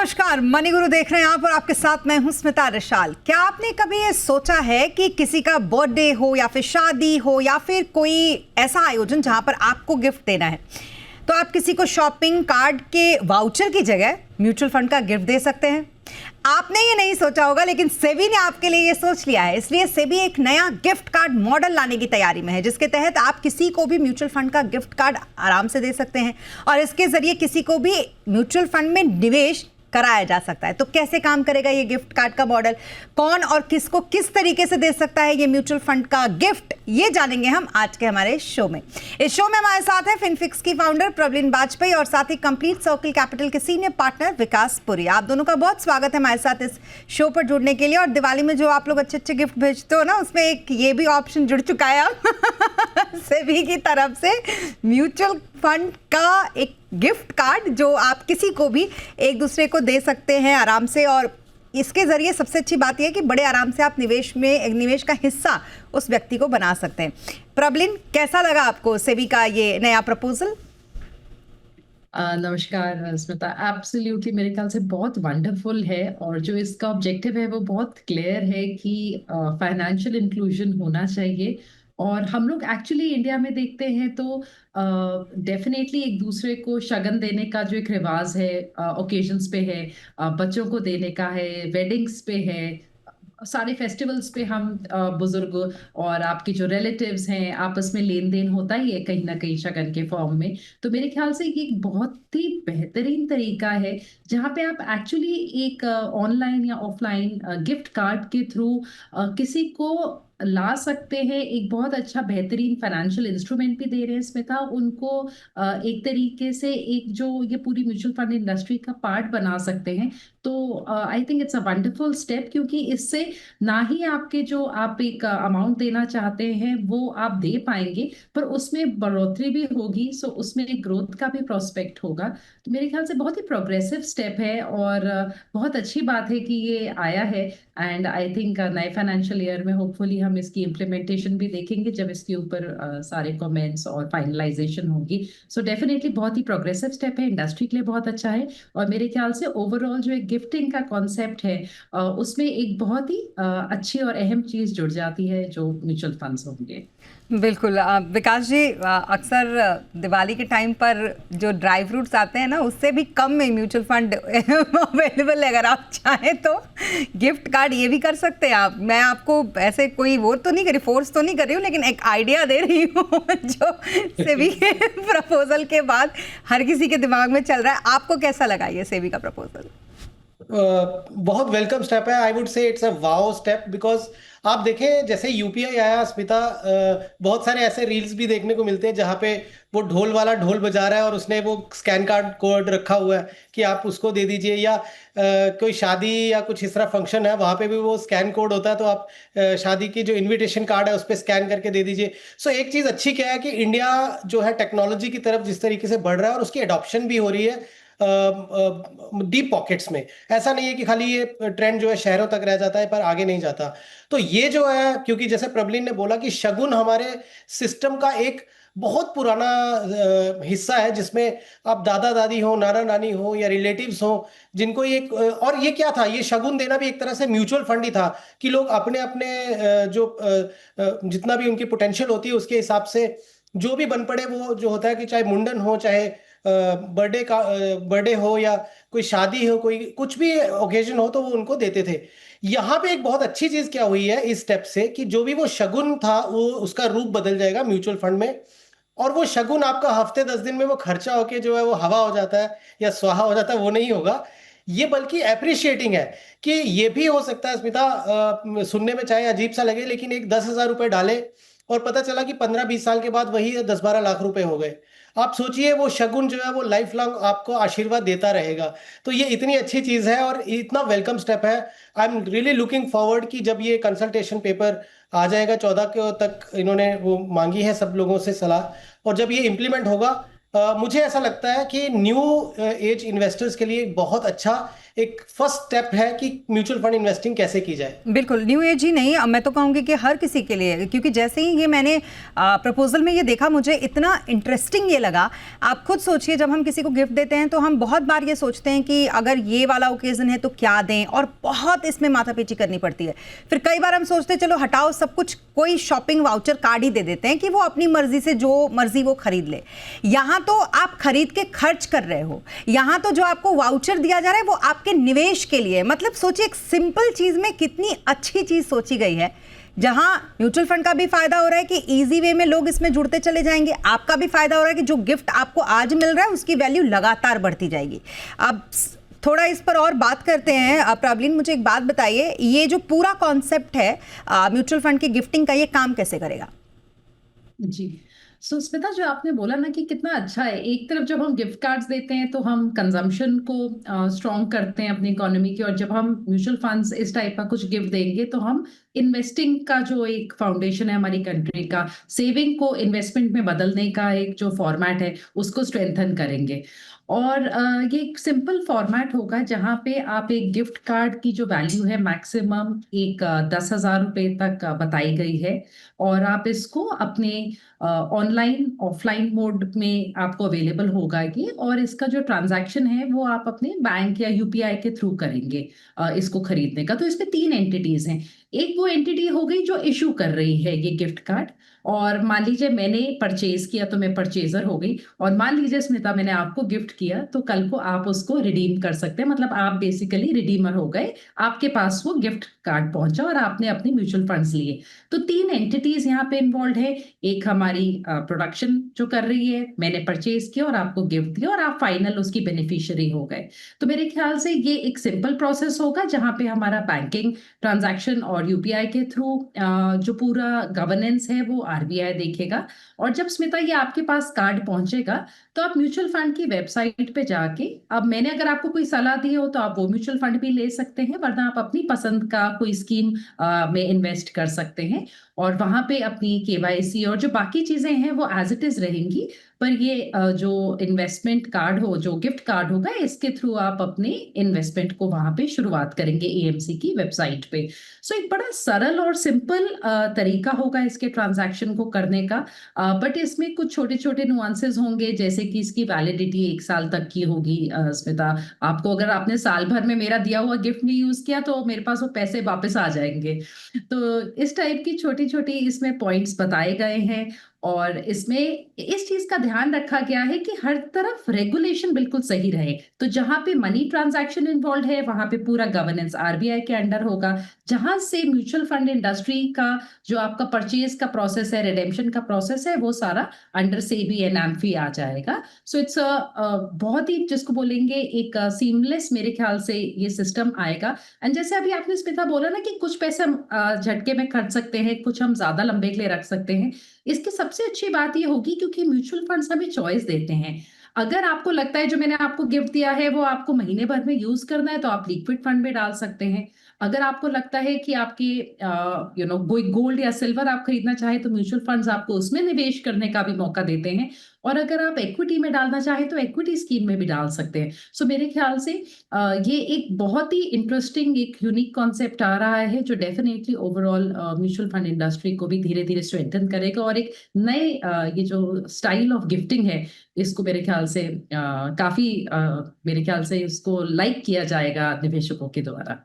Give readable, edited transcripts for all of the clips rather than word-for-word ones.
नमस्कार, मनी गुरु देख रहे हैं आप और आपके साथ मैं हूं स्मिता रिशाल। क्या आपने कभी ये सोचा है कि किसी का बर्थडे हो या फिर शादी हो या फिर कोई ऐसा आयोजन जहां पर आपको गिफ्ट देना है, तो आप किसी को शॉपिंग कार्ड के वाउचर की जगह म्यूचुअल फंड का गिफ्ट दे सकते हैं? आपने ये नहीं सोचा होगा, लेकिन सेबी ने आपके लिए ये सोच लिया है। इसलिए सेबी एक नया गिफ्ट कार्ड मॉडल लाने की तैयारी में है, जिसके तहत आप किसी को भी म्यूचुअल फंड का गिफ्ट कार्ड आराम से दे सकते हैं और इसके जरिए किसी को भी म्यूचुअल फंड में निवेश कराया जा सकता है। तो कैसे काम करेगा ये गिफ्ट कार्ड का मॉडल, कौन और किसको किस तरीके से दे सकता है ये म्यूचुअल फंड का गिफ्ट, ये जानेंगे हम आज के हमारे शो में। इस शो में हमारे साथ है फिनफिक्स की फाउंडर प्रबलिन वाजपेयी और साथ ही कंप्लीट सर्कल कैपिटल के सीनियर पार्टनर विकास पुरी। आप दोनों का बहुत स्वागत है हमारे साथ इस शो पर जुड़ने के लिए। और दिवाली में जो आप लोग अच्छे अच्छे गिफ्ट भेजते हो ना, उसमें एक ये भी ऑप्शन जुड़ चुका है अब सेबी की तरफ से, म्यूचुअल फंड का एक गिफ्ट कार्ड जो आप किसी को भी एक दूसरे को दे सकते हैं आराम से। और इसके जरिए सबसे अच्छी बात यह है कि बड़े आराम से आप निवेश का हिस्सा उस व्यक्ति को बना सकते हैं। प्रबलिन, कैसा लगा आपको सेबी का ये नया प्रपोजल? नमस्कार स्मिता, एब्सोल्युटली मेरे ख्याल से बहुत वंडरफुल है। और जो इसका ऑब्जेक्टिव है वो बहुत क्लियर है कि फाइनेंशियल इंक्लूजन होना चाहिए। और हम लोग एक्चुअली इंडिया में देखते हैं तो डेफिनेटली एक दूसरे को शगन देने का जो एक रिवाज है, ओकेजन्स पे है, बच्चों को देने का है, वेडिंग्स पे है, सारे फेस्टिवल्स पे हम बुजुर्ग और आपके जो रिलेटिव्स हैं आपस में लेन देन होता ही है कहीं ना कहीं शगन के फॉर्म में। तो मेरे ख्याल से ये एक बहुत ही बेहतरीन तरीका है जहाँ पे आप एक्चुअली एक ऑनलाइन या ऑफलाइन गिफ्ट कार्ड के थ्रू किसी को ला सकते हैं, एक बहुत अच्छा बेहतरीन फाइनेंशियल इंस्ट्रूमेंट भी दे रहे हैं स्मिता उनको। एक तरीके से एक जो ये पूरी म्यूचुअल फंड इंडस्ट्री का पार्ट बना सकते हैं। तो I think it's a wonderful step, क्योंकि इससे ना ही आपके जो आप एक अमाउंट देना चाहते हैं वो आप दे पाएंगे, पर उसमें बढ़ोतरी भी होगी, सो उसमें एक ग्रोथ का भी प्रोस्पेक्ट होगा। तो मेरे ख्याल से बहुत ही प्रोग्रेसिव स्टेप है और बहुत अच्छी बात है कि ये आया है। एंड आई थिंक नए फाइनेंशियल ईयर में होपफुली हम इसकी इम्प्लीमेंटेशन भी देखेंगे जब इसके ऊपर सारे कमेंट्स और फाइनलाइजेशन होगी। सो डेफिनेटली बहुत ही प्रोग्रेसिव स्टेप है, इंडस्ट्री के लिए बहुत अच्छा है। और मेरे ख्याल से ओवरऑल जो एक गिफ्टिंग का कॉन्सेप्ट है उसमें एक बहुत ही अच्छी और अहम चीज जुड़ जाती है जो म्यूचुअल फंड्स होंगे। बिल्कुल। विकास जी, अक्सर दिवाली के टाइम पर जो ड्राई फ्रूट्स आते हैं ना, उससे भी कम में म्यूचुअल फंड अवेलेबल है। अगर आप चाहें तो गिफ्ट कार्ड ये भी कर सकते हैं आप। मैं आपको ऐसे कोई वो तो नहीं करी, फोर्स तो नहीं कर रही हूँ, लेकिन एक आइडिया दे रही हूँ जो सेबी के प्रपोजल के बाद हर किसी के दिमाग में चल रहा है। आपको कैसा लगा ये सेबी का प्रपोजल? बहुत वेलकम स्टेप है। I would say it's a wow step, because आप देखें जैसे यूपीआई आया स्मिता, बहुत सारे ऐसे रील्स भी देखने को मिलते हैं जहाँ पे वो ढोल वाला ढोल बजा रहा है और उसने वो स्कैन कार्ड कोड रखा हुआ है कि आप उसको दे दीजिए, या कोई शादी या कुछ इस तरह फंक्शन है वहाँ पे भी वो स्कैन कोड होता है, तो आप शादी की जो इनविटेशन कार्ड है उस पर स्कैन करके दे दीजिए। सो एक चीज़ अच्छी क्या है कि इंडिया जो है टेक्नोलॉजी की तरफ जिस तरीके से बढ़ रहा है और उसकी एडॉप्शन भी हो रही है डीप पॉकेट्स में। ऐसा नहीं है कि खाली ये ट्रेंड जो है शहरों तक रह जाता है पर आगे नहीं जाता। तो ये जो है, क्योंकि जैसे प्रबलिन ने बोला कि शगुन हमारे सिस्टम का एक बहुत पुराना हिस्सा है, जिसमें आप दादा दादी हो, नाना नानी हो या रिलेटिव्स हो, जिनको एक और ये क्या था, ये शगुन देना भी एक तरह से म्यूचुअल फंड ही था कि लोग अपने अपने जो जितना भी उनकी पोटेंशियल होती है उसके हिसाब से जो भी बन पड़े, वो जो होता है कि चाहे मुंडन हो, चाहे बर्थडे हो या कोई शादी हो, कोई कुछ भी ओकेजन हो, तो वो उनको देते थे। यहाँ पे एक बहुत अच्छी चीज क्या हुई है इस स्टेप से कि जो भी वो शगुन था वो उसका रूप बदल जाएगा म्यूचुअल फंड में, और वो शगुन आपका हफ्ते 10 दिन में वो खर्चा होके जो है वो हवा हो जाता है या स्वाहा हो जाता है, वो नहीं होगा। ये बल्कि एप्रिशिएटिंग है कि ये भी हो सकता है स्मिता, सुनने में चाहे अजीब सा लगे, लेकिन एक 10,000 रुपए डाले और पता चला कि 15-20 साल के बाद वही 10-12 लाख रुपए हो गए। आप सोचिए, वो शगुन जो है वो लाइफ लॉन्ग आपको आशीर्वाद देता रहेगा। तो ये इतनी अच्छी चीज है और इतना वेलकम स्टेप है। I am really looking forward कि जब ये कंसल्टेशन पेपर आ जाएगा 14 के तक, इन्होंने वो मांगी है सब लोगों से सलाह, और जब ये इम्प्लीमेंट होगा, मुझे ऐसा लगता है कि न्यू एज इन्वेस्टर्स के लिए बहुत अच्छा एक फर्स्ट स्टेप है कि म्यूचुअल फंड इन्वेस्टिंग कैसे की जाए। बिल्कुल, न्यू एज ही नहीं, मैं तो कहूँगी कि हर किसी के लिए, क्योंकि जैसे ही ये मैंने प्रपोजल में ये देखा मुझे इतना इंटरेस्टिंग ये लगा। आप खुद सोचिए, जब हम किसी को गिफ्ट देते हैं तो हम बहुत बार ये सोचते हैं कि अगर ये वाला ओकेजन है तो क्या दें, और बहुत इसमें माथापीची करनी पड़ती है। फिर कई बार हम सोचते हैं चलो हटाओ सब कुछ, कोई शॉपिंग वाउचर कार्ड ही दे देते हैं कि वो अपनी मर्जी से जो मर्जी वो खरीद ले। यहाँ तो आप खरीद के खर्च कर रहे हो, यहाँ तो जो आपको वाउचर दिया जा रहा है वो आपके निवेश के लिए। मतलब सोचिए, एक सिंपल चीज में कितनी अच्छी चीज सोची गई है, जहां म्यूचुअल फंड का भी फायदा हो रहा है कि इजी वे में लोग इसमें जुड़ते चले जाएंगे, आपका भी फायदा हो रहा है कि जो गिफ्ट आपको आज मिल रहा है उसकी वैल्यू लगातार बढ़ती जाएगी। अब थोड़ा इस पर और बात करते हैं। प्रॉब्लिन, मुझे एक बात बताइए, ये जो पूरा कॉन्सेप्ट है म्यूचुअल फंड की गिफ्टिंग का, ये काम कैसे करेगा? जी, सो स्मिता, जो आपने बोला ना कि कितना अच्छा है, एक तरफ जब हम गिफ्ट कार्ड्स देते हैं तो हम कंजम्पशन को स्ट्रॉन्ग करते हैं अपनी इकोनॉमी की, और जब हम म्यूचुअल फंड्स इस टाइप का कुछ गिफ्ट देंगे तो हम इन्वेस्टिंग का जो एक फाउंडेशन है हमारी कंट्री का, सेविंग को इन्वेस्टमेंट में बदलने का एक जो फॉर्मेट है उसको स्ट्रेंथन करेंगे। और ये एक सिंपल फॉर्मेट होगा जहाँ पे आप एक गिफ्ट कार्ड की जो वैल्यू है मैक्सिमम एक 10,000 रुपए तक बताई गई है, और आप इसको अपने ऑनलाइन ऑफलाइन मोड में आपको अवेलेबल होगा ये, और इसका जो ट्रांजैक्शन है वो आप अपने बैंक या यूपीआई के थ्रू करेंगे इसको खरीदने का। तो इसमें 3 एंटिटीज हैं। एक वो एंटिटी हो गई जो इशू कर रही है ये गिफ्ट कार्ड, और मान लीजिए मैंने परचेज किया तो मैं परचेजर हो गई, और मान लीजिए स्मिता मैंने आपको गिफ्ट किया तो कल को आप उसको रिडीम कर सकते हैं, मतलब आप बेसिकली रिडीमर हो गए, आपके पास वो गिफ्ट कार्ड पहुंचा और आपने अपने म्यूचुअल फंड्स लिए। तो 3 एंटिटीज यहाँ पे इन्वॉल्व है। एक हमारी प्रोडक्शन जो कर रही है, मैंने परचेज किया और आपको गिफ्ट दिया और आप फाइनल उसकी बेनिफिशियरी हो गए। तो मेरे ख्याल से ये एक सिंपल प्रोसेस होगा जहाँ पे हमारा बैंकिंग ट्रांजैक्शन और यूपीआई के थ्रू जो पूरा गवर्नेंस है वो आरबीआई देखेगा। और जब स्मिता ये आपके पास कार्ड पहुंचेगा तो आप म्यूचुअल फंड की वेबसाइट पे जाके, अब मैंने अगर आपको कोई सलाह दी हो तो आप वो म्यूचुअल फंड भी ले सकते हैं, वरना आप अपनी पसंद का कोई स्कीम में इन्वेस्ट कर सकते हैं, और वहां पे अपनी केवाईसी और जो बाकी चीजें हैं वो एज इट इज रहेंगी। पर ये जो इन्वेस्टमेंट कार्ड हो, जो गिफ्ट कार्ड होगा, इसके थ्रू आप अपने इन्वेस्टमेंट को वहां पे शुरुआत करेंगे एएमसी की वेबसाइट पे। सो एक बड़ा सरल और सिंपल तरीका होगा इसके ट्रांजैक्शन को करने का, बट इसमें कुछ छोटे छोटे नुआंसेस होंगे, जैसे कि इसकी वैलिडिटी 1 साल तक की होगी। स्मिता, आपको अगर आपने साल भर में मेरा दिया हुआ गिफ्ट नहीं यूज किया तो मेरे पास वो पैसे वापस आ जाएंगे। तो इस टाइप की छोटी छोटी इसमें पॉइंट्स बताए गए हैं, और इसमें इस चीज का ध्यान रखा गया है कि हर तरफ रेगुलेशन बिल्कुल सही रहे। तो जहां पे मनी ट्रांजैक्शन इन्वॉल्व है वहां पे पूरा गवर्नेंस आरबीआई के अंडर होगा, जहां से म्यूचुअल फंड इंडस्ट्री का जो आपका परचेज का प्रोसेस है, रिडेम्पशन का प्रोसेस है, वो सारा अंडर सेबी एंड एम्फी आ जाएगा। सो इट्स बहुत ही, जिसको बोलेंगे एक सीमलेस, मेरे ख्याल से ये सिस्टम आएगा। एंड जैसे अभी आपने स्मिता बोला ना कि कुछ पैसे हम झटके में खर्च सकते हैं, कुछ हम ज्यादा लंबे के लिए रख सकते हैं, इसकी सबसे अच्छी बात ये होगी क्योंकि म्यूचुअल फंड्स हमें चॉइस देते हैं। अगर आपको लगता है जो मैंने आपको गिफ्ट दिया है वो आपको महीने भर में यूज करना है तो आप लिक्विड फंड में डाल सकते हैं। अगर आपको लगता है कि आपके कोई गोल्ड या सिल्वर आप खरीदना चाहे तो म्यूचुअल फंड्स आपको उसमें निवेश करने का भी मौका देते हैं, और अगर आप इक्विटी में डालना चाहें तो इक्विटी स्कीम में भी डाल सकते हैं। सो मेरे ख्याल से ये एक बहुत ही इंटरेस्टिंग, एक यूनिक कॉन्सेप्ट आ रहा है जो definitely overall mutual fund industry को भी धीरे धीरे स्ट्रेंथन करेगा, और एक नए ये जो स्टाइल ऑफ गिफ्टिंग है इसको मेरे ख्याल से काफी मेरे ख्याल से इसको लाइक किया जाएगा निवेशकों के द्वारा।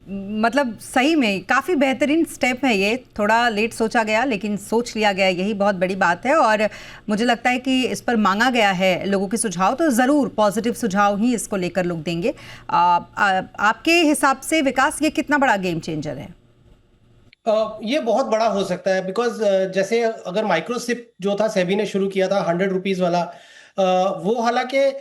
मतलब सही में काफ़ी बेहतरीन स्टेप है ये। थोड़ा लेट सोचा गया लेकिन सोच लिया गया, यही बहुत बड़ी बात है। और मुझे लगता है कि इस पर मांगा गया है लोगों के सुझाव, तो ज़रूर पॉजिटिव सुझाव ही इसको लेकर लोग देंगे। आपके हिसाब से विकास, ये कितना बड़ा गेम चेंजर है? ये बहुत बड़ा हो सकता है, बिकॉज जैसे अगर माइक्रोसिप जो था सेबी ने शुरू किया था 100 रुपीज़ वाला, वो हालांकि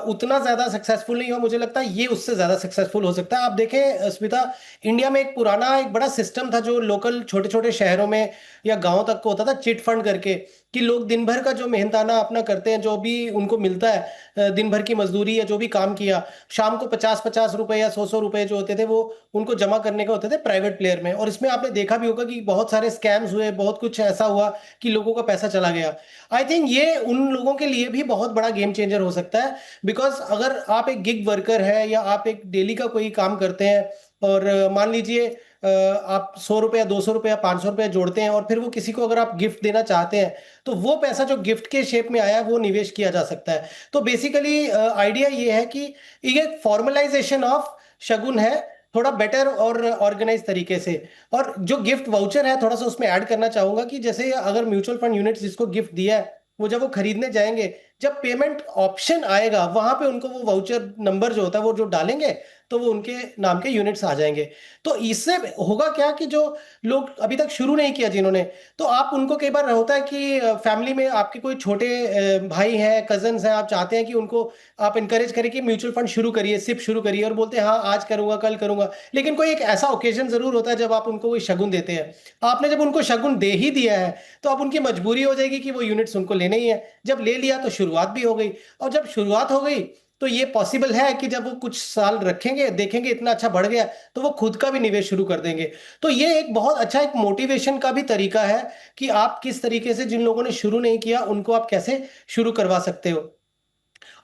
उतना ज्यादा सक्सेसफुल नहीं हुआ, मुझे लगता है ये उससे ज्यादा सक्सेसफुल हो सकता है। आप देखें स्मिता, इंडिया में एक पुराना एक बड़ा सिस्टम था जो लोकल छोटे छोटे शहरों में या गांव तक को होता था, चिट फंड करके, कि लोग दिन भर का जो मेहनताना अपना करते हैं, जो भी उनको मिलता है दिन भर की मजदूरी या जो भी काम किया, शाम को 50-50 रुपए या 100-100 रुपए जो होते थे वो उनको जमा करने के होते थे प्राइवेट प्लेयर में। और इसमें आपने देखा भी होगा कि बहुत सारे स्कैम्स हुए, बहुत कुछ ऐसा हुआ कि लोगों का पैसा चला गया। आई थिंक ये उन लोगों के लिए भी बहुत बड़ा गेम चेंजर हो सकता है, बिकॉज अगर आप एक गिग वर्कर है या आप एक डेली का कोई काम करते हैं और मान लीजिए आप 100 रुपया, 200 रुपया, 500 रुपया जोड़ते हैं और फिर वो किसी को अगर आप गिफ्ट देना चाहते हैं तो वो पैसा जो गिफ्ट के शेप में आया वो निवेश किया जा सकता है। तो बेसिकली आइडिया ये है कि ये फॉर्मलाइजेशन ऑफ शगुन है, थोड़ा बेटर और ऑर्गेनाइज तरीके से। और जो गिफ्ट वाउचर है थोड़ा सा उसमें ऐड करना चाहूंगा कि जैसे अगर म्यूचुअल फंड यूनिट्स जिसको गिफ्ट दिया है वो जब वो खरीदने जाएंगे, जब पेमेंट ऑप्शन आएगा वहां पे उनको वो वाउचर नंबर जो होता है वो जो डालेंगे तो वो उनके नाम के यूनिट्स आ जाएंगे। तो इससे होगा क्या कि जो लोग अभी तक शुरू नहीं किया जिन्होंने, तो आप उनको कई बार होता है कि फैमिली में आपके कोई छोटे भाई हैं, कजन्स हैं, आप चाहते हैं कि उनको आप इनकरेज करें कि म्यूचुअल फंड शुरू करिए, सिप शुरू करिए, और बोलते हैं हाँ आज करूंगा, कल करूंगा, लेकिन कोई एक ऐसा ओकेजन जरूर होता है जब आप उनको कोई शगुन देते हैं। आपने जब उनको शगुन दे ही दिया है तो अब उनकी मजबूरी हो जाएगी कि वो यूनिट्स उनको लेने ही है। जब ले लिया तो शुरुआत भी हो गई, और जब शुरुआत हो गई तो ये पॉसिबल है कि जब वो कुछ साल रखेंगे, देखेंगे इतना अच्छा बढ़ गया, तो वो खुद का भी निवेश शुरू कर देंगे। तो ये एक बहुत अच्छा एक मोटिवेशन का भी तरीका है कि आप किस तरीके से जिन लोगों ने शुरू नहीं किया उनको आप कैसे शुरू करवा सकते हो।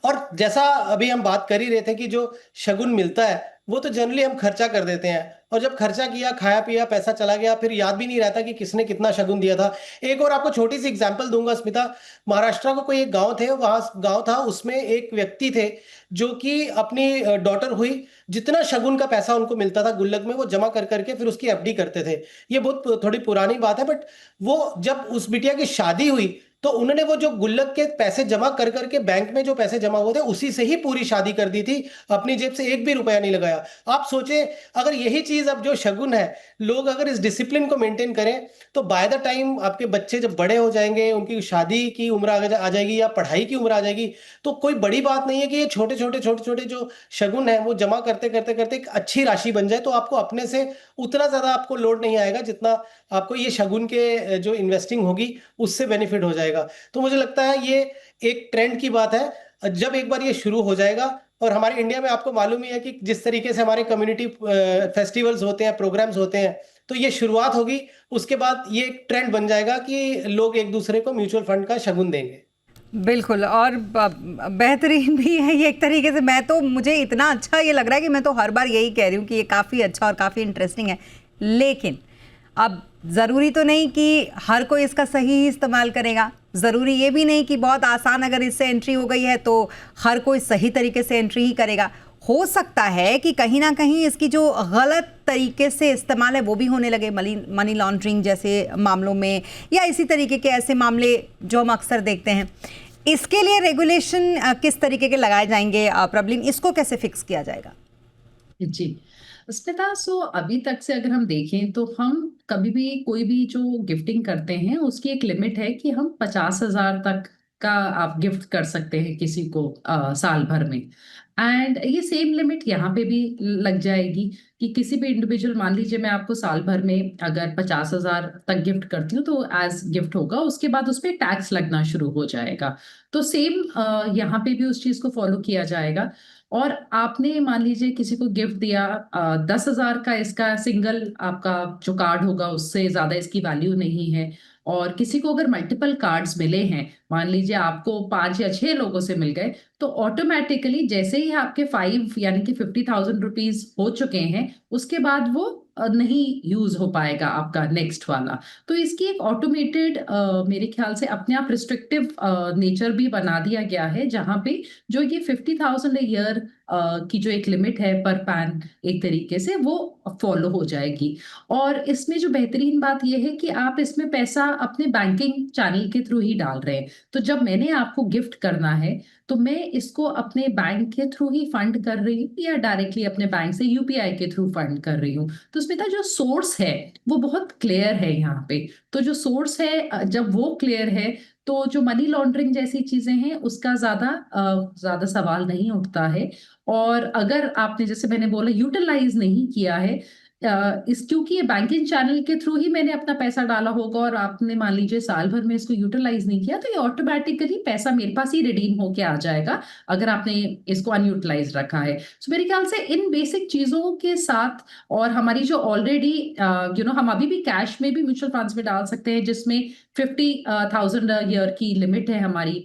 और जैसा अभी हम बात कर ही रहे थे कि जो शगुन मिलता है वो तो जनरली हम खर्चा कर देते हैं, और जब खर्चा किया, खाया पिया, पैसा चला गया, फिर याद भी नहीं रहता कि किसने कितना शगुन दिया था। एक और आपको छोटी सी एग्जांपल दूंगा स्मिता। महाराष्ट्र का कोई एक गांव थे, वहां गांव था, उसमें एक व्यक्ति थे जो कि अपनी डॉटर हुई, जितना शगुन का पैसा उनको मिलता था गुल्लक में वो जमा कर करके फिर उसकी एफडी करते थे। ये बहुत थोड़ी पुरानी बात है, बट वो जब उस बिटिया की शादी हुई तो उन्होंने वो जो गुल्लक के पैसे जमा कर करके बैंक में जो पैसे जमा हुए थे उसी से ही पूरी शादी कर दी थी, अपनी जेब से एक भी रुपया नहीं लगाया। आप सोचे अगर यही चीज अब जो शगुन है, लोग अगर इस डिसिप्लिन को मेंटेन करें तो बाय द टाइम आपके बच्चे जब बड़े हो जाएंगे, उनकी शादी की उम्र आ जाएगी या पढ़ाई की उम्र आ जाएगी, तो कोई बड़ी बात नहीं है कि ये छोटे छोटे जो शगुन है वो जमा करते करते करते एक अच्छी राशि बन जाए, तो आपको अपने से उतना ज्यादा आपको लोड नहीं आएगा जितना आपको ये शगुन के जो इन्वेस्टिंग होगी उससे बेनिफिट हो जाएगा। तो मुझे लगता है ये एक ट्रेंड की बात है। जब एक बार ये शुरू हो जाएगा, और हमारे इंडिया में आपको मालूम ही है कि जिस तरीके से हमारे कम्युनिटी फेस्टिवल्स होते हैं, प्रोग्राम्स होते हैं, तो ये शुरुआत होगी, उसके बाद ये एक ट्रेंड बन जाएगा कि लोग एक दूसरे को म्यूचुअल फंड का शगुन देंगे। बिल्कुल, और बेहतरीन भी है ये एक तरीके से। मैं तो, मुझे इतना अच्छा ये लग रहा है कि मैं तो हर बार यही कह रही हूँ कि ये काफ़ी अच्छा और काफ़ी इंटरेस्टिंग है। लेकिन अब ज़रूरी तो नहीं कि हर कोई इसका सही ही इस्तेमाल करेगा, ज़रूरी ये भी नहीं कि बहुत आसान अगर इससे एंट्री हो गई है तो हर कोई सही तरीके से एंट्री ही करेगा। हो सकता है कि कहीं ना कहीं इसकी जो गलत तरीके से इस्तेमाल है वो भी होने लगे, मनी लॉन्ड्रिंग जैसे मामलों में, या इसी तरीके के ऐसे मामले जो हम अक्सर देखते हैं। इसके लिए रेगुलेशन किस तरीके के लगाए जाएंगे प्रॉब्लम, इसको कैसे फिक्स किया जाएगा? जी स्मिता, सो अभी तक से अगर हम देखें तो हम कभी भी कोई भी जो गिफ्टिंग करते हैं उसकी एक लिमिट है कि हम 50,000 तक का आप गिफ्ट कर सकते हैं किसी को साल भर में। एंड ये सेम लिमिट यहाँ पे भी लग जाएगी कि किसी भी इंडिविजुअल, मान लीजिए मैं आपको साल भर में अगर 50,000 तक गिफ्ट करती हूँ तो एज गिफ्ट होगा, उसके बाद उस पर टैक्स लगना शुरू हो जाएगा। तो सेम यहाँ पे भी उस चीज को फॉलो किया जाएगा। और आपने मान लीजिए किसी को गिफ्ट दिया 10,000 का, इसका सिंगल आपका जो कार्ड होगा उससे ज्यादा इसकी वैल्यू नहीं है। और किसी को अगर मल्टीपल कार्ड्स मिले हैं, मान लीजिए आपको 5 या 6 लोगों से मिल गए, तो ऑटोमेटिकली जैसे ही आपके 5 यानी कि 50,000 रुपीज हो चुके हैं उसके बाद वो नहीं यूज हो पाएगा आपका नेक्स्ट वाला। तो इसकी एक ऑटोमेटेड मेरे ख्याल से अपने आप रिस्ट्रिक्टिव नेचर भी बना दिया गया है, जहां पे जो ये 50,000 ईयर की जो एक लिमिट है पर पैन, एक तरीके से वो फॉलो हो जाएगी। और इसमें जो बेहतरीन बात यह है कि आप इसमें पैसा अपने बैंकिंग चैनल के थ्रू ही डाल रहे हैं। तो जब मैंने आपको गिफ्ट करना है तो मैं इसको अपने बैंक के थ्रू ही फंड कर रही हूँ या डायरेक्टली अपने बैंक से यूपीआई के थ्रू फंड कर रही हूँ। तो उसमें जो सोर्स है वो बहुत क्लियर है यहाँ पे। तो जो सोर्स है जब वो क्लियर है तो जो मनी लॉन्ड्रिंग जैसी चीजें हैं उसका ज्यादा सवाल नहीं उठता है। और अगर आपने, जैसे मैंने बोला, यूटिलाइज नहीं किया है, क्योंकि ये बैंकिंग चैनल के थ्रू ही मैंने अपना पैसा डाला होगा और आपने मान लीजिए साल भर में इसको यूटिलाइज नहीं किया, तो ये ऑटोमेटिकली पैसा मेरे पास ही रिडीम होके आ जाएगा अगर आपने इसको अनयूटिलाइज रखा है। सो मेरे ख्याल से इन बेसिक चीजों के साथ, और हमारी जो ऑलरेडी हम अभी भी कैश में भी म्यूचुअल फंड्स में डाल सकते हैं, जिसमें 50,000 ईयर की लिमिट है हमारी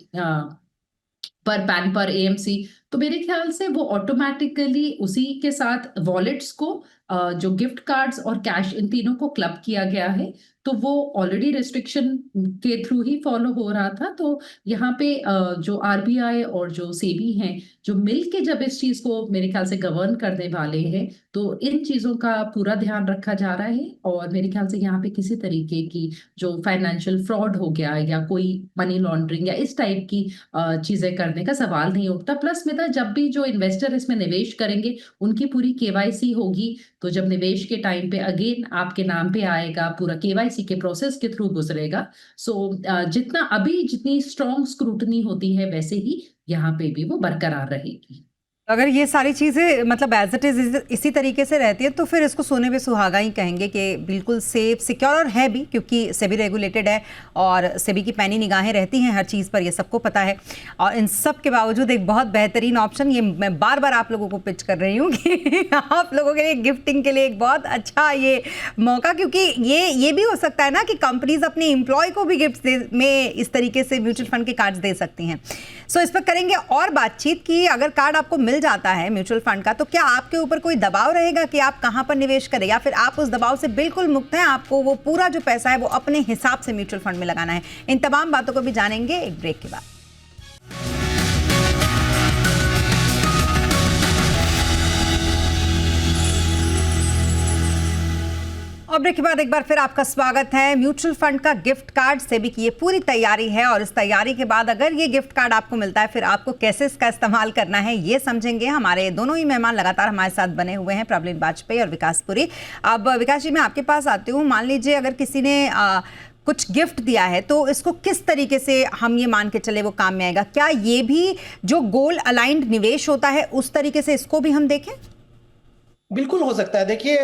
पर पैन पर एएमसी। तो मेरे ख्याल से वो ऑटोमेटिकली उसी के साथ वॉलेट्स को जो गिफ्ट कार्ड्स और कैश इन तीनों को क्लब किया गया है, तो वो ऑलरेडी रिस्ट्रिक्शन के थ्रू ही फॉलो हो रहा था। तो यहाँ पे जो आरबीआई और जो सेबी हैं, जो मिल के जब इस चीज को मेरे ख्याल से गवर्न करने वाले हैं, तो इन चीजों का पूरा ध्यान रखा जा रहा है। और मेरे ख्याल से यहाँ पे किसी तरीके की जो फाइनेंशियल फ्रॉड हो गया या कोई मनी लॉन्ड्रिंग या इस टाइप की चीजें करने का सवाल नहीं उठता। प्लस में जब भी जो इन्वेस्टर इसमें निवेश करेंगे उनकी पूरी केवाईसी होगी, तो जब निवेश के टाइम पे अगेन आपके नाम पे आएगा, पूरा केवाईसी के प्रोसेस के थ्रू गुजरेगा। सो जितनी स्ट्रॉन्ग स्क्रूटनी होती है, वैसे ही यहाँ पे भी वो बरकरार रहेगी। अगर ये सारी चीज़ें मतलब एज इट इज़ इसी तरीके से रहती है, तो फिर इसको सोने पे सुहागा ही कहेंगे कि बिल्कुल सेफ सिक्योर, और है भी, क्योंकि सेबी रेगुलेटेड है और सेबी की पैनी निगाहें रहती हैं हर चीज़ पर, ये सबको पता है। और इन सब के बावजूद एक बहुत बेहतरीन ऑप्शन, ये मैं बार बार आप लोगों को पिच कर रही हूँ कि आप लोगों के लिए गिफ्टिंग के लिए एक बहुत अच्छा ये मौका, क्योंकि ये भी हो सकता है ना कि कंपनीज अपने एम्प्लॉय को भी गिफ्ट में इस तरीके से म्यूचुअल फंड के कार्ड्स दे सकती हैं। सो इस पर करेंगे और बातचीत कि अगर कार्ड आपको मिल जाता है म्यूचुअल फंड का, तो क्या आपके ऊपर कोई दबाव रहेगा कि आप कहां पर निवेश करें, या फिर आप उस दबाव से बिल्कुल मुक्त हैं, आपको वो पूरा जो पैसा है वो अपने हिसाब से म्यूचुअल फंड में लगाना है? इन तमाम बातों को भी जानेंगे एक ब्रेक के बाद। और ब्रेक के बाद एक बार फिर आपका स्वागत है। म्यूचुअल फंड का गिफ्ट कार्ड सेबी की ये पूरी तैयारी है, और इस तैयारी के बाद अगर ये गिफ्ट कार्ड आपको मिलता है, फिर आपको कैसे इसका इस्तेमाल करना है ये समझेंगे। हमारे दोनों ही मेहमान लगातार हमारे साथ बने हुए हैं, प्रबलीन वाजपेयी और विकास पुरी। अब विकास जी, मैं आपके पास आती हूँ। मान लीजिए अगर किसी ने कुछ गिफ्ट दिया है, तो इसको किस तरीके से हम ये मान के चले वो काम में आएगा? क्या ये भी जो गोल अलाइंड निवेश होता है उस तरीके से इसको भी हम देखें? बिल्कुल हो सकता है। देखिए,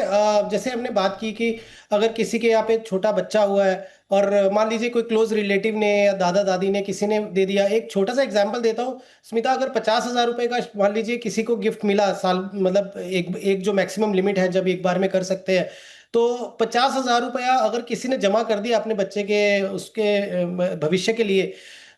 जैसे हमने बात की कि अगर किसी के यहाँ पे छोटा बच्चा हुआ है और मान लीजिए कोई क्लोज रिलेटिव ने या दादा दादी ने किसी ने दे दिया। एक छोटा सा एग्जांपल देता हूँ स्मिता, अगर 50,000 रुपए का मान लीजिए किसी को गिफ्ट मिला साल, मतलब एक जो मैक्सिमम लिमिट है जब एक बार में कर सकते हैं, तो 50,000 रुपया अगर किसी ने जमा कर दिया अपने बच्चे के उसके भविष्य के लिए,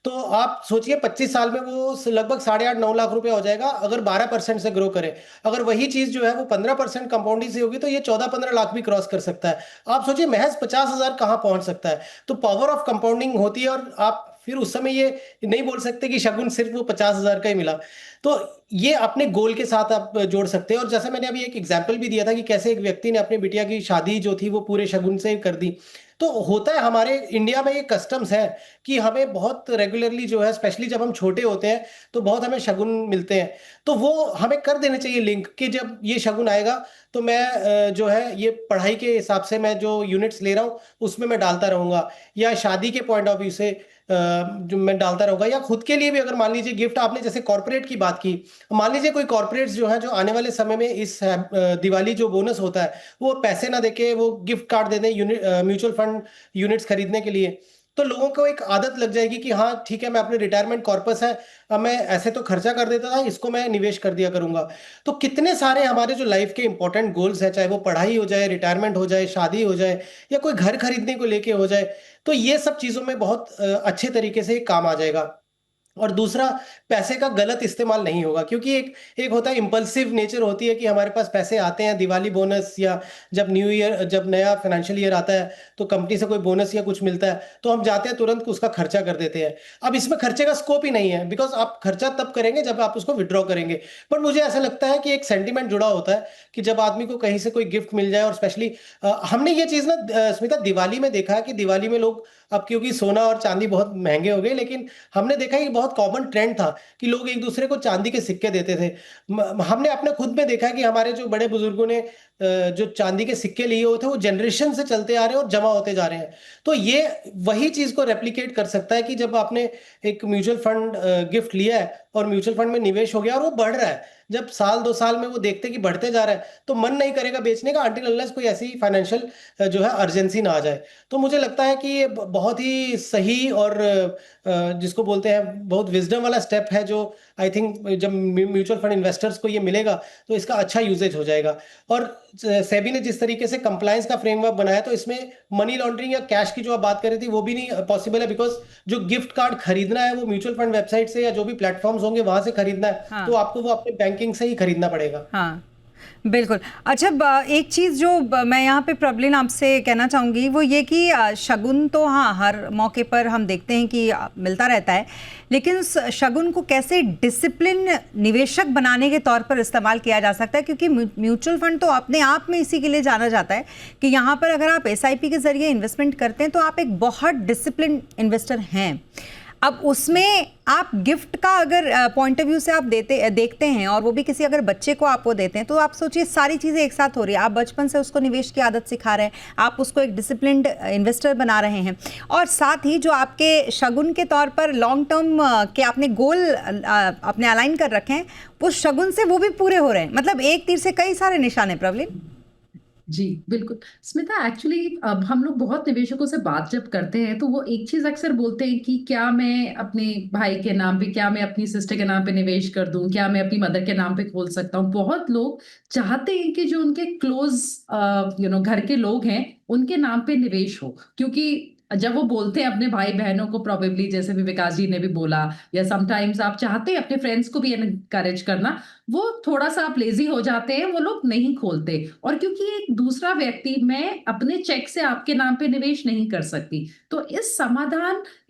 तो आप सोचिए 25 साल में वो लगभग 8.5-9 लाख रुपए हो जाएगा अगर 12% से ग्रो करे। अगर वही चीज जो है वो 15% कंपाउंडिंग से होगी तो ये 14-15 लाख भी क्रॉस कर सकता है। आप सोचिए महज 50,000 कहाँ पहुंच सकता है। तो पावर ऑफ कंपाउंडिंग होती है, और आप फिर उस समय ये नहीं बोल सकते कि शगुन सिर्फ वो 50,000 का ही मिला। तो ये अपने गोल के साथ आप जोड़ सकते हैं। और जैसे मैंने अभी एक एग्जाम्पल भी दिया था कि कैसे एक व्यक्ति ने अपनी बिटिया की शादी जो थी वो पूरे शगुन से कर दी। तो होता है हमारे इंडिया में ये कस्टम्स है कि हमें बहुत रेगुलरली जो है, स्पेशली जब हम छोटे होते हैं तो बहुत हमें शगुन मिलते हैं, तो वो हमें कर देने चाहिए लिंक कि जब ये शगुन आएगा तो मैं जो है ये पढ़ाई के हिसाब से मैं जो यूनिट्स ले रहा हूँ उसमें मैं डालता रहूंगा, या शादी के पॉइंट ऑफ व्यू से जो मैं डालता रहूंगा, या खुद के लिए भी अगर मान लीजिए गिफ्ट आपने जैसे कॉर्पोरेट की बात की, मान लीजिए कोई कॉर्पोरेट्स जो है जो आने वाले समय में इस दिवाली जो बोनस होता है वो पैसे ना देके वो गिफ्ट कार्ड दे दें म्यूचुअल फंड यूनिट्स खरीदने के लिए, तो लोगों को एक आदत लग जाएगी कि हाँ ठीक है, मैं अपने रिटायरमेंट कॉर्पस है, अब मैं ऐसे तो खर्चा कर देता था, इसको मैं निवेश कर दिया करूंगा। तो कितने सारे हमारे जो लाइफ के इंपॉर्टेंट गोल्स है, चाहे वो पढ़ाई हो जाए, रिटायरमेंट हो जाए, शादी हो जाए, या कोई घर खरीदने को लेके हो जाए, तो ये सब चीजों में बहुत अच्छे तरीके से काम आ जाएगा। और दूसरा, पैसे का गलत इस्तेमाल नहीं होगा, क्योंकि एक होता है इम्पल्सिव नेचर होती है कि हमारे पास पैसे आते हैं दिवाली बोनस, या जब न्यू ईयर, जब नया फाइनेंशियल ईयर आता है तो कंपनी से कोई बोनस या कुछ मिलता है तो हम जाते हैं तुरंत उसका खर्चा कर देते हैं। अब इसमें खर्चे का स्कोप ही नहीं है, बिकॉज आप खर्चा तब करेंगे जब आप उसको विड्रॉ करेंगे। बट मुझे ऐसा लगता है कि एक सेंटिमेंट जुड़ा होता है कि जब आदमी को कहीं से कोई गिफ्ट मिल जाए, और स्पेशली हमने ये चीज ना स्मिता दिवाली में देखा है कि दिवाली में लोग, अब क्योंकि सोना और चांदी बहुत महंगे हो गए, लेकिन हमने देखा कि बहुत कॉमन ट्रेंड था कि लोग एक दूसरे को चांदी के सिक्के देते थे। हमने अपने खुद में देखा कि हमारे जो बड़े बुजुर्गों ने जो चांदी के सिक्के लिए हुए थे वो जनरेशन से चलते आ रहे हैं और जमा होते जा रहे हैं। तो ये वही चीज को रेप्लिकेट कर सकता है कि जब आपने एक म्यूचुअल फंड गिफ्ट लिया है और म्यूचुअल फंड में निवेश हो गया और वो बढ़ रहा है, जब साल 2 साल में वो देखते हैं कि बढ़ते जा रहा है, तो मन नहीं करेगा बेचने का अनटिल अनलेस कोई ऐसी फाइनेंशियल जो है अर्जेंसी ना आ जाए। तो मुझे लगता है कि ये बहुत ही सही और जिसको बोलते हैं बहुत विजडम वाला स्टेप है, जो आई थिंक जब म्यूचुअल फंड इन्वेस्टर्स को ये मिलेगा तो इसका अच्छा यूजेज हो जाएगा। और सेबी ने जिस तरीके से कंप्लायंस का फ्रेमवर्क बनाया, तो इसमें मनी लॉन्ड्रिंग या कैश की जो आप बात कर रही थी वो भी नहीं पॉसिबल है, बिकॉज जो गिफ्ट कार्ड खरीदना है वो म्यूचुअल फंड वेबसाइट से या जो भी प्लेटफॉर्म्स होंगे वहां से खरीदना है। हाँ। तो आपको वो अपने बैंकिंग से ही खरीदना पड़ेगा। हाँ बिल्कुल। अच्छा, एक चीज़ जो मैं यहाँ पे प्रॉब्लम आपसे कहना चाहूँगी वो ये कि शगुन तो हाँ हर मौके पर हम देखते हैं कि मिलता रहता है, लेकिन उस शगुन को कैसे डिसिप्लिन निवेशक बनाने के तौर पर इस्तेमाल किया जा सकता है, क्योंकि म्यूचुअल फंड तो अपने आप में इसी के लिए जाना जाता है कि यहाँ पर अगर आप SIP के ज़रिए इन्वेस्टमेंट करते हैं तो आप एक बहुत डिसिप्लिन इन्वेस्टर हैं। अब उसमें आप गिफ्ट का अगर पॉइंट ऑफ व्यू से आप देखते हैं और वो भी किसी अगर बच्चे को आप वो देते हैं, तो आप सोचिए सारी चीज़ें एक साथ हो रही है। आप बचपन से उसको निवेश की आदत सिखा रहे हैं, आप उसको एक डिसिप्लिन्ड इन्वेस्टर बना रहे हैं, और साथ ही जो आपके शगुन के तौर पर लॉन्ग टर्म के आपने गोल अपने अलाइन कर रखे हैं, वो शगुन से वो भी पूरे हो रहे हैं। मतलब एक तीर से कई सारे निशाने। प्रॉब्लम जी बिल्कुल स्मिता, एक्चुअली अब हम लोग बहुत निवेशकों से बात जब करते हैं तो वो एक चीज अक्सर बोलते हैं कि क्या मैं अपने भाई के नाम पे, क्या मैं अपनी सिस्टर के नाम पे निवेश कर दूं, क्या मैं अपनी मदर के नाम पे खोल सकता हूँ। बहुत लोग चाहते हैं कि जो उनके क्लोज घर के लोग हैं उनके नाम पे निवेश हो, क्योंकि जब वो बोलते हैं अपने भाई बहनों को, प्रोबेबली जैसे भी विकास जी ने भी बोला, या समटाइम्स आप चाहते हैं अपने फ्रेंड्स को भी एनकरेज करना, वो थोड़ा सा आप लेजी हो जाते हैं, वो लोग नहीं खोलते। और क्योंकि एक दूसरा व्यक्ति, मैं अपने चेक से आपके नाम पे निवेश नहीं कर सकती, तो इस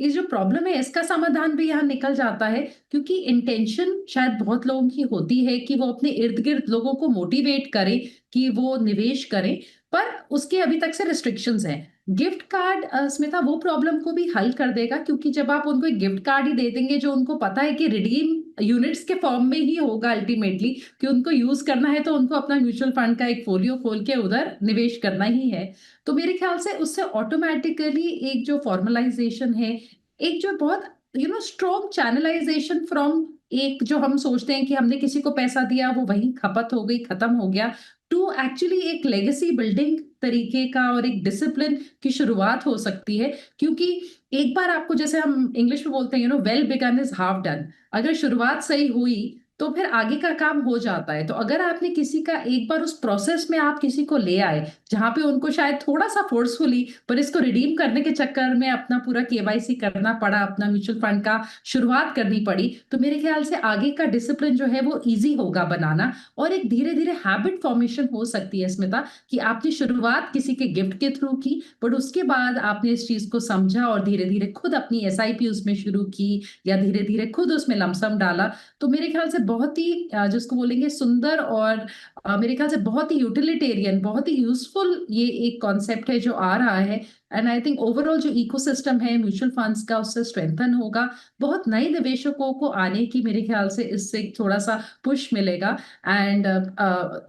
जो प्रॉब्लम है इसका समाधान भी यहाँ निकल जाता है, क्योंकि इंटेंशन शायद बहुत लोगों की होती है कि वो अपने इर्द गिर्द लोगों को मोटिवेट करें कि वो निवेश करें, पर उसके अभी तक से रिस्ट्रिक्शंस हैं। गिफ्ट कार्ड स्मिता वो प्रॉब्लम को भी हल कर देगा, क्योंकि जब आप उनको एक गिफ्ट कार्ड ही दे देंगे जो उनको पता है कि रिडीम यूनिट्स के फॉर्म में ही होगा अल्टीमेटली, कि उनको यूज करना है, तो उनको अपना म्यूचुअल फंड का एक फोलियो खोल के उधर निवेश करना ही है। तो मेरे ख्याल से उससे ऑटोमेटिकली एक जो फॉर्मलाइजेशन है, एक जो बहुत स्ट्रॉन्ग चैनलाइजेशन फ्रॉम, एक जो हम सोचते हैं कि हमने किसी को पैसा दिया वो वहीं खपत हो गई, खत्म हो गया, टू एक्चुअली एक लेगेसी बिल्डिंग तरीके का और एक डिसिप्लिन की शुरुआत हो सकती है। क्योंकि एक बार आपको, जैसे हम इंग्लिश में बोलते हैं well begun is half done, अगर शुरुआत सही हुई तो फिर आगे का काम हो जाता है। तो अगर आपने किसी का एक बार उस प्रोसेस में आप किसी को ले आए जहां पे उनको शायद थोड़ा सा फोर्सफुली, पर इसको रिडीम करने के चक्कर में अपना पूरा KYC करना पड़ा, अपना म्यूचुअल फंड का शुरुआत करनी पड़ी, तो मेरे ख्याल से आगे का डिसिप्लिन जो है वो ईजी होगा बनाना, और एक धीरे धीरे हैबिट फॉर्मेशन हो सकती है स्मिता, कि आपने शुरुआत किसी के गिफ्ट के थ्रू की, बट उसके बाद आपने इस चीज को समझा और धीरे धीरे खुद अपनी SIP उसमें शुरू की, या धीरे धीरे खुद उसमें लमसम डाला। तो मेरे ख्याल से बहुत ही जिसको बोलेंगे सुंदर, और मेरे ख्याल से बहुत ही यूटिलिटेरियन, बहुत ही यूजफुल ये एक कॉन्सेप्ट है जो आ रहा है। एंड आई थिंक ओवरऑल जो इकोसिस्टम है म्यूचुअल फंड्स का, उससे स्ट्रेंथन होगा, बहुत नए निवेशकों को आने की मेरे ख्याल से इससे थोड़ा सा पुश मिलेगा। एंड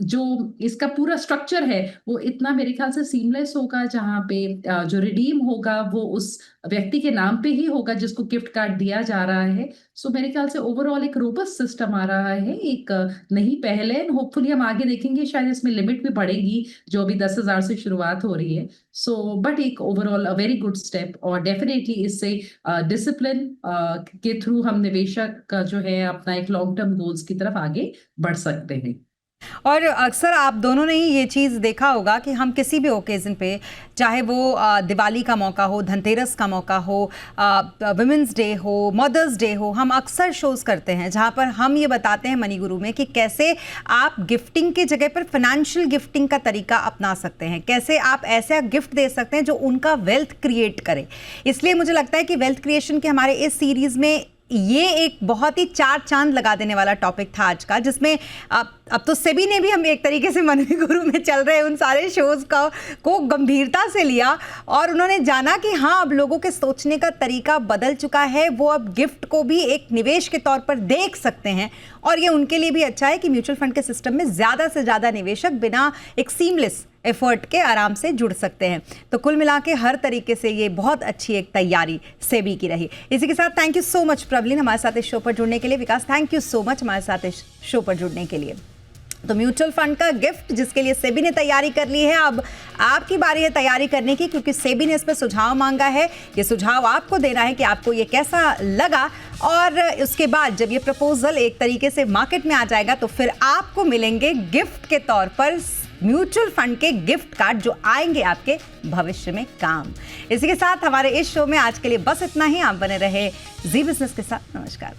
जो इसका पूरा स्ट्रक्चर है वो इतना मेरे ख्याल से सीमलेस होगा, जहाँ पे जो रिडीम होगा वो उस व्यक्ति के नाम पे ही होगा जिसको गिफ्ट कार्ड दिया जा रहा है। सो मेरे ख्याल से ओवरऑल एक रोबस्ट सिस्टम आ रहा है, एक नई पहल है। होपफुली हम आगे देखेंगे शायद इसमें लिमिट भी बढ़ेगी, जो अभी 10,000 से शुरुआत हो रही है। सो बट एक overall a very good step, और डेफिनेटली इससे डिसिप्लिन के थ्रू हम निवेशक का जो है अपना एक लॉन्ग टर्म गोल्स की तरफ आगे बढ़ सकते हैं। और अक्सर आप दोनों ने ही ये चीज़ देखा होगा कि हम किसी भी ओकेज़न पे, चाहे वो दिवाली का मौका हो, धनतेरस का मौका हो, वुमेंस डे हो, मदर्स डे हो, हम अक्सर शोज़ करते हैं जहाँ पर हम ये बताते हैं मनी गुरु में कि कैसे आप गिफ्टिंग की जगह पर फाइनेंशियल गिफ्टिंग का तरीका अपना सकते हैं, कैसे आप ऐसा गिफ्ट दे सकते हैं जो उनका वेल्थ क्रिएट करे। इसलिए मुझे लगता है कि वेल्थ क्रिएशन के हमारे इस सीरीज़ में ये एक बहुत ही चार चांद लगा देने वाला टॉपिक था आज का, जिसमें अब तो सेबी ने भी हम एक तरीके से मनी गुरु में चल रहे उन सारे शोज़ को गंभीरता से लिया, और उन्होंने जाना कि हाँ अब लोगों के सोचने का तरीका बदल चुका है, वो अब गिफ्ट को भी एक निवेश के तौर पर देख सकते हैं, और ये उनके लिए भी अच्छा है कि म्यूचुअल फंड के सिस्टम में ज़्यादा से ज़्यादा निवेशक बिना एक सीमलेस एफर्ट के आराम से जुड़ सकते हैं। तो कुल मिला के हर तरीके से ये बहुत अच्छी एक तैयारी सेबी की रही। इसी के साथ थैंक यू सो मच प्रवलीन हमारे साथ इस शो पर जुड़ने के लिए। विकास थैंक यू सो मच हमारे साथ इस शो पर जुड़ने के लिए। तो म्यूचुअल फंड का गिफ्ट जिसके लिए सेबी ने तैयारी कर ली है, अब आपकी बारी है तैयारी करने की, क्योंकि सेबी ने इस पर सुझाव मांगा है। ये सुझाव आपको देना है कि आपको ये कैसा लगा, और उसके बाद जब ये प्रपोजल एक तरीके से मार्केट में आ जाएगा तो फिर आपको मिलेंगे गिफ्ट के तौर पर म्यूचुअल फंड के गिफ्ट कार्ड जो आएंगे आपके भविष्य में काम। इसी के साथ हमारे इस शो में आज के लिए बस इतना ही। आप बने रहे जी बिजनेस के साथ। नमस्कार।